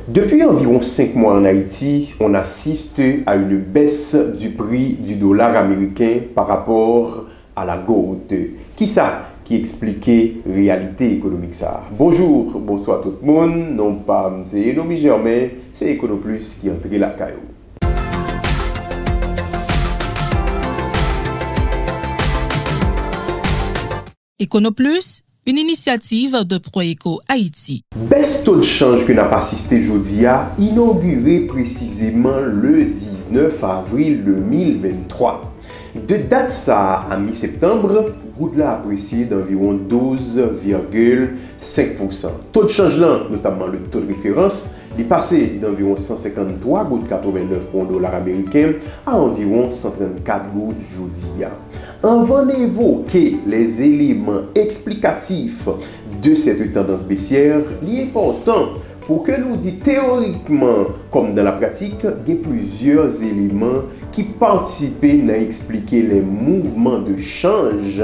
Depuis environ 5 mois en Haïti, on assiste à une baisse du prix du dollar américain par rapport à la gourde. Qui ça qui expliquait réalité économique ça? Bonjour, bonsoir tout le monde. Non pas c'est Enomi Germain, c'est EconoPlus qui entre la caillou. EconoPlus, une initiative de Proeco Haïti. Baisse taux de change que n'a pas assisté jeudi a inauguré précisément le 19 avril 2023. De date ça à mi-septembre, goud l'a apprécié d'environ 12,5%. Taux de change là, notamment le taux de référence, est passé d'environ 153,89 pour un dollar américain à environ 134 gouttes jeudi. Avant d'évoquer les éléments explicatifs de cette tendance baissière, il est important pour que nous disions théoriquement comme dans la pratique, il y a plusieurs éléments qui participent à expliquer les mouvements de change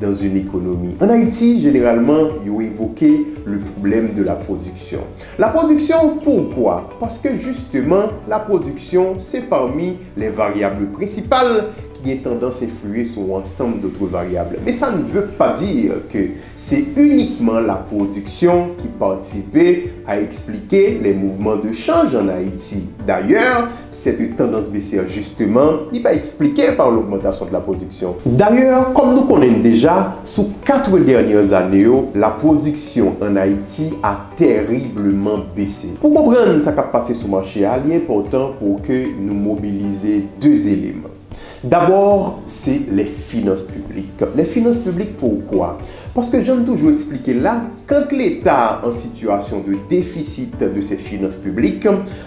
dans une économie. En Haïti, généralement, il y a évoqué le problème de la production. La production, pourquoi? Parce que justement, la production, c'est parmi les variables principales qui a tendance à influer sur l'ensemble d'autres variables. Mais ça ne veut pas dire que c'est uniquement la production qui participait à expliquer les mouvements de change en Haïti. D'ailleurs, cette tendance baissière, justement, n'est pas expliquée par l'augmentation de la production. D'ailleurs, comme nous connaissons déjà, sous 4 dernières années, la production en Haïti a terriblement baissé. Pour comprendre ce qui a passé sur le marché, il est important pour que nous mobilisions deux éléments. D'abord, c'est les finances publiques. Les finances publiques, pourquoi? Parce que j'aime toujours expliquer là, quand l'État est en situation de déficit de ses finances publiques,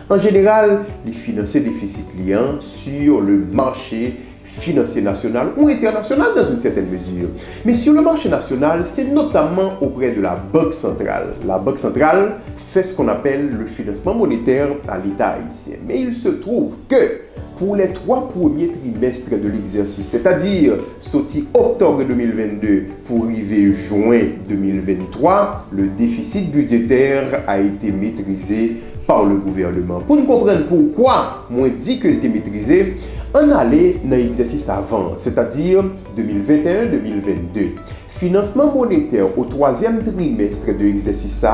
en général, les finances déficit liant sur le marché financier national ou international dans une certaine mesure. Mais sur le marché national, c'est notamment auprès de la Banque centrale. La Banque centrale fait ce qu'on appelle le financement monétaire à l'État haïtien. Mais il se trouve que pour les 3 premiers trimestres de l'exercice, c'est-à-dire sorti octobre 2022 pour arriver juin 2023, le déficit budgétaire a été maîtrisé par le gouvernement. Pour nous comprendre pourquoi moi dit qu'il était maîtrisé, on allait dans l'exercice avant, c'est-à-dire 2021-2022. Financement monétaire au 3e trimestre de l'exercice,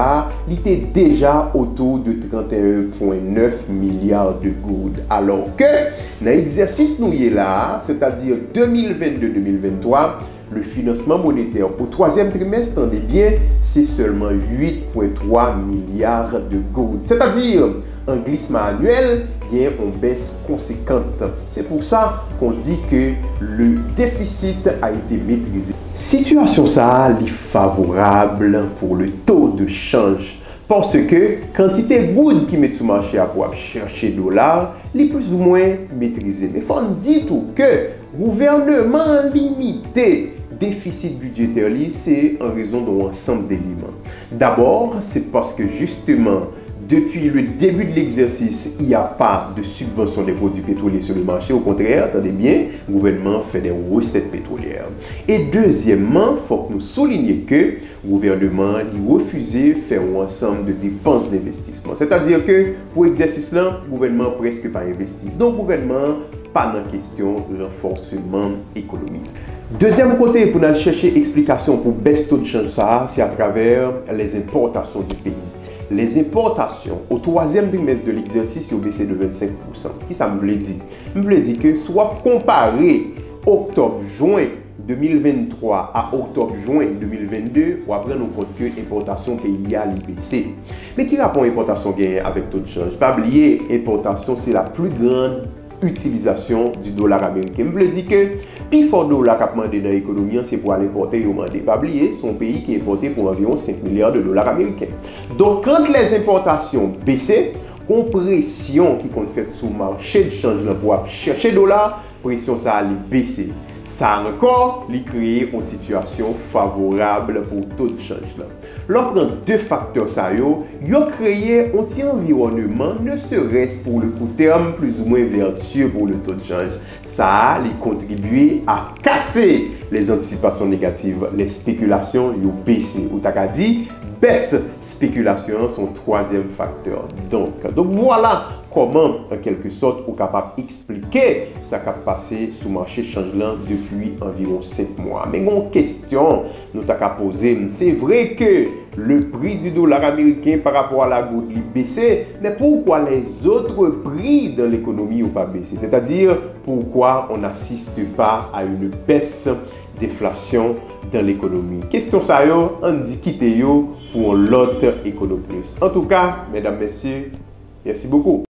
il était déjà autour de 31,9 milliards de gouttes. Alors que dans l'exercice nous y là, c'est-à-dire 2022-2023, le financement monétaire au 3e trimestre, tendez bien, c'est seulement 8,3 milliards de gouttes. C'est-à-dire un glissement annuel, bien on baisse conséquente. C'est pour ça qu'on dit que le déficit a été maîtrisé. Situation ça est favorable pour le taux de change. Parce que quantité de gouttes qui met sur le marché pour chercher dollars, est plus ou moins maîtrisé. Mais il faut dire tout que le gouvernement limité déficit budgétaire, c'est en raison d'un ensemble d'éléments. D'abord, c'est parce que justement, depuis le début de l'exercice, il n'y a pas de subvention des produits pétroliers sur le marché. Au contraire, attendez bien, le gouvernement fait des recettes pétrolières. Et deuxièmement, il faut que nous soulignions que le gouvernement a refusé de faire un ensemble de dépenses d'investissement. C'est-à-dire que pour l'exercice là, le gouvernement presque pas investi. Donc, le gouvernement pas dans question de renforcement économique. Deuxième côté, pour nous chercher explication pour baisse taux de change, c'est à travers les importations du pays. Les importations au 3e trimestre de l'exercice ont baissé de 25%. Qui ça me voulait dire? Me voulait dire que soit comparé octobre-juin 2023 à octobre-juin 2022, on va prendre en compte que l'importation pays a baissé. Mais qui rapport importation gain avec taux de change? Pas oublier, importation c'est la plus grande utilisation du dollar américain. Je veux dire que plus fort dollar qu'a demandé dans l'économie, c'est pour aller importer et demander. Pas oublier, son pays qui est importé pour environ 5 milliards de dollars américains. Donc, quand les importations baissaient, compression qui compte fait sur le marché de change pour chercher dollars, pression ça allait baisser. Ça encore, il crée une situation favorable pour taux de change. L'on prend deux facteurs, il a créé un petit environnement, ne serait-ce pour le court terme, plus ou moins vertueux pour le taux de change. Ça a contribué à casser les anticipations négatives, les spéculations, ils ont baissé. Ou t'as dit, baisse spéculation son troisième facteur. Donc voilà comment, en quelque sorte, on est capable d'expliquer ce qui a passé sur le marché changeant depuis environ 5 mois. Mais une question nous avons posée, c'est vrai que le prix du dollar américain par rapport à la goutte a baissé, mais pourquoi les autres prix dans l'économie n'ont pas baissé? C'est-à-dire, pourquoi on n'assiste pas à une baisse d'inflation dans l'économie? Question ça, on dit quitter pour l'autre Econoplus. En tout cas, mesdames, messieurs, merci beaucoup.